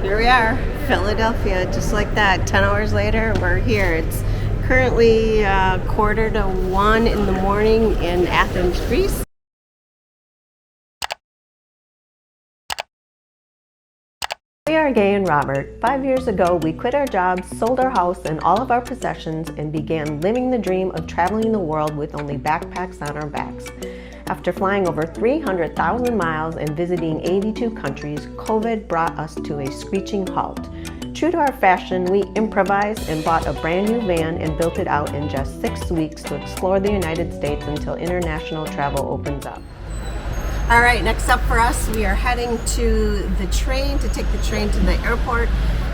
Here we are, Philadelphia, just like that. 10 hours later, we're here. It's currently 1:45 in the morning in Athens, Greece. We are Gay and Robert. 5 years ago, we quit our jobs, sold our house and all of our possessions, and began living the dream of traveling the world with only backpacks on our backs. After flying over 300,000 miles and visiting 82 countries, COVID brought us to a screeching halt. True to our fashion, we improvised and bought a brand new van and built it out in just 6 weeks to explore the United States until international travel opens up. All right, next up for us, we are heading to the train to take the train to the airport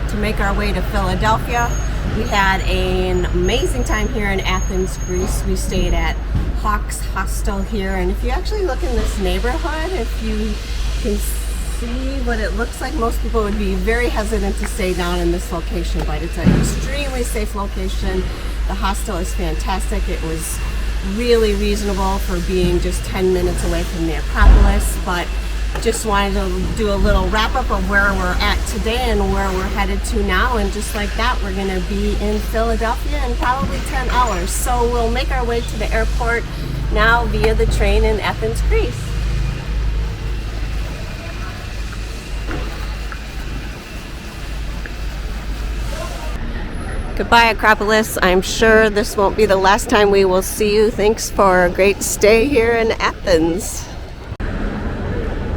to make our way to Philadelphia. We had an amazing time here in Athens, Greece. We stayed at Hawks Hostel here, and if you actually look in this neighborhood, if you can see what it looks like, most people would be very hesitant to stay down in this location, but it's an extremely safe location. The hostel is fantastic. It was really reasonable for being just 10 minutes away from the Acropolis, but just wanted to do a little wrap up of where we're at today and where we're headed to now, and just like that we're going to be in Philadelphia in probably 10 hours. So we'll make our way to the airport now via the train in Athens, Greece. Goodbye, Acropolis. I'm sure this won't be the last time we will see you. Thanks for a great stay here in Athens.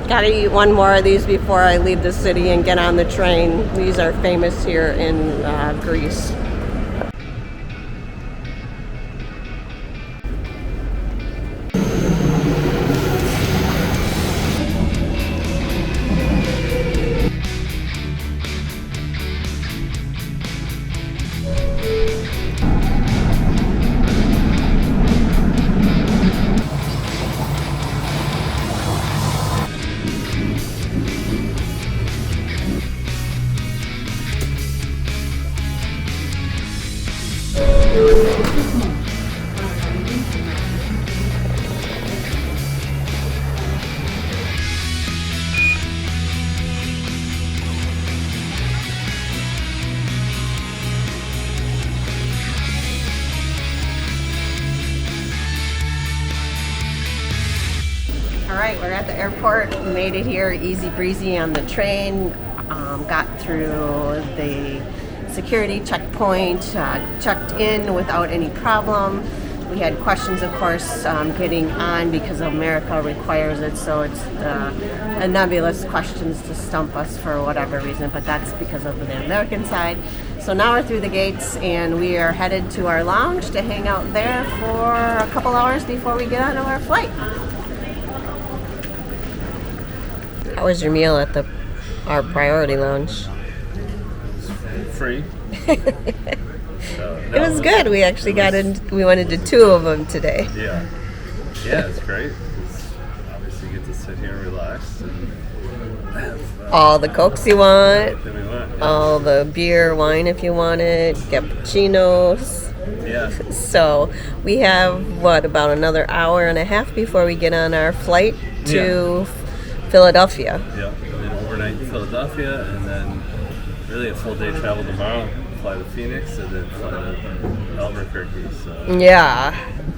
Gotta eat one more of these before I leave the city and get on the train. These are famous here in Greece. All right, we're at the airport. We made it here easy breezy on the train. Got through the security checkpoint, checked in without any problem. We had questions, of course, getting on because America requires it, so it's a nebulous questions to stump us for whatever reason, but that's because of the American side. So now we're through the gates and we are headed to our lounge to hang out there for a couple hours before we get on our flight. How was your meal at our priority lounge? Free. It was good. We actually we went into 2 of them today. Yeah, it's great. Obviously, you get to sit here and relax and have all the Cokes you want, yeah. all the beer, wine if you want it, cappuccinos. Yeah. So we have about another hour and a half before we get on our flight to Philadelphia. Yeah, and then overnight in Philadelphia, and then really a full day travel tomorrow. Fly to Phoenix and then fly to Albuquerque. So. Yeah,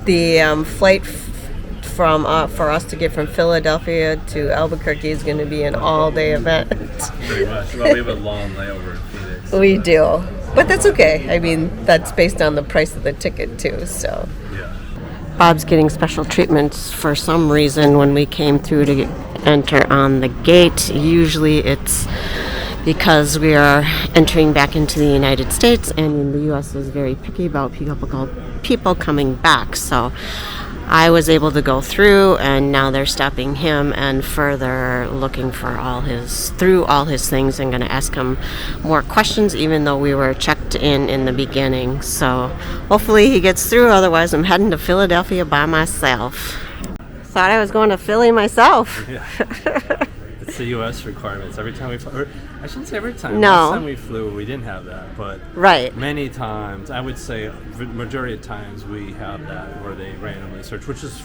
the flight for us to get from Philadelphia to Albuquerque is going to be an all-day event. Pretty much. Well, we have a long layover in Phoenix. We do, but that's okay. I mean, that's based on the price of the ticket too. So. Yeah. Bob's getting special treatments for some reason when we came through to enter on the gate. Usually it's because we are entering back into the United States, and the U.S. is very picky about people coming back. So I was able to go through, and now they're stopping him and further looking for through all his things, and going to ask him more questions, even though we were checked in the beginning. So hopefully he gets through. Otherwise, I'm heading to Philadelphia by myself. Thought I was going to Philly myself. Yeah. It's the U.S. requirements. Every time we fly, or I shouldn't say every time. No. Last time we flew, we didn't have that, but right. Many times, I would say, majority of times we have that where they randomly search, which is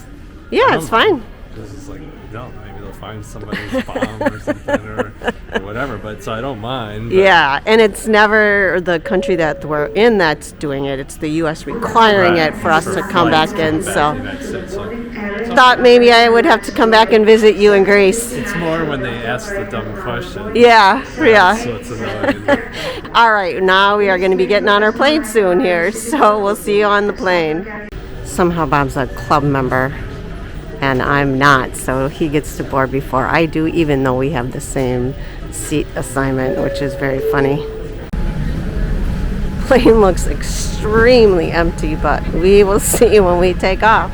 it's fine. This is like, no, maybe they'll find somebody's bomb or something or whatever. But so I don't mind. But Yeah, and it's never the country that we're in that's doing it. It's the U.S. requiring it for us to come back in. So thought maybe I would have to come back and visit you in Greece. It's more when they ask the dumb question. Yeah. So it's annoying. All right, now we are going to be getting on our plane soon here, so we'll see you on the plane. Somehow Bob's a club member, and I'm not, so he gets to board before I do, even though we have the same seat assignment, which is very funny. Plane looks extremely empty, but we will see when we take off.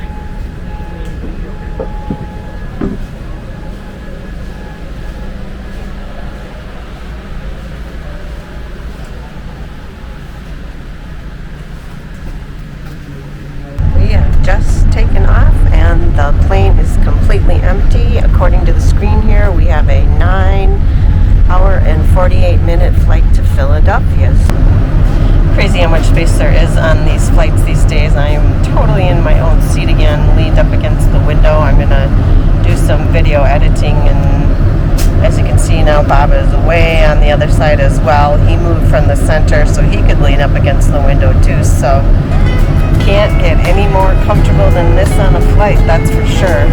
Just taken off and the plane is completely empty. According to the screen here, we have a 9-hour and 48-minute flight to Philadelphia. Crazy how much space there is on these flights these days. I am totally in my own seat again, leaned up against the window. I'm gonna do some video editing, and as you can see now, Bob is way on the other side as well. He moved from the center so he could lean up against the window too. So can't get any more comfortable than this on a flight, that's for sure.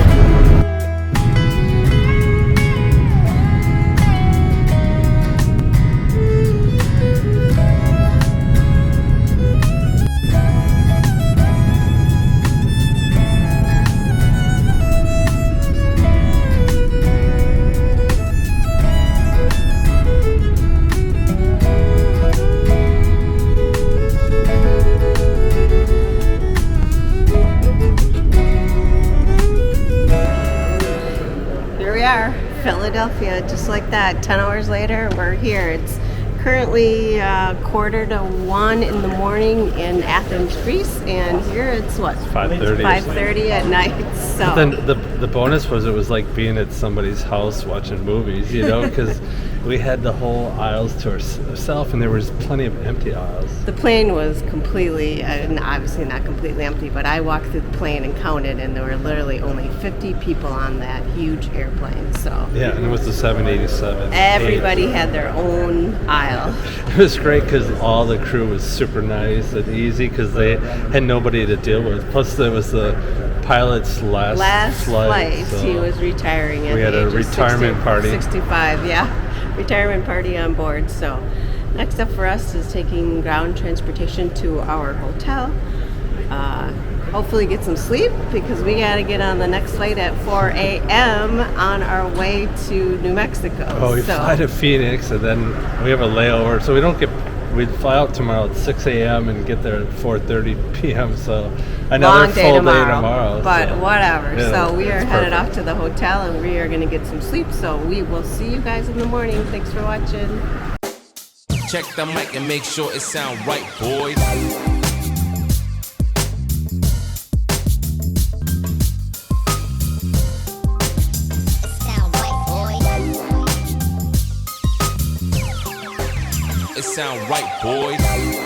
Philadelphia, just like that. 10 hours later, we're here. It's currently 1:45 in the morning in Athens, Greece, and here it's what? 5:30. 5:30 at night. So then the bonus was it was like being at somebody's house watching movies, you know, because we had the whole aisles to ourselves, and there was plenty of empty aisles. the plane was completely, and obviously not completely empty, but I walked through the plane and counted, and there were literally only 50 people on that huge airplane. So yeah, and it was the 787. Everybody had their own aisle. It was great because all the crew was super nice and easy because they had nobody to deal with. Plus, there was the pilot's last flight. So he was retiring at we had the a age retirement of party. 65, yeah. Retirement party on board. So next up for us is taking ground transportation to our hotel. Hopefully get some sleep because we got to get on the next flight at 4 a.m. on our way to New Mexico. Oh, we fly to Phoenix and then we have a layover, so we'd fly out tomorrow at 6 a.m. and get there at 4:30 p.m. So another full day tomorrow. But so, whatever. Yeah, so we are headed perfect. off to the hotel and we are going to get some sleep. So we will see you guys in the morning. Thanks for watching. Check the mic and make sure it sound right, boys. It sound right, boys.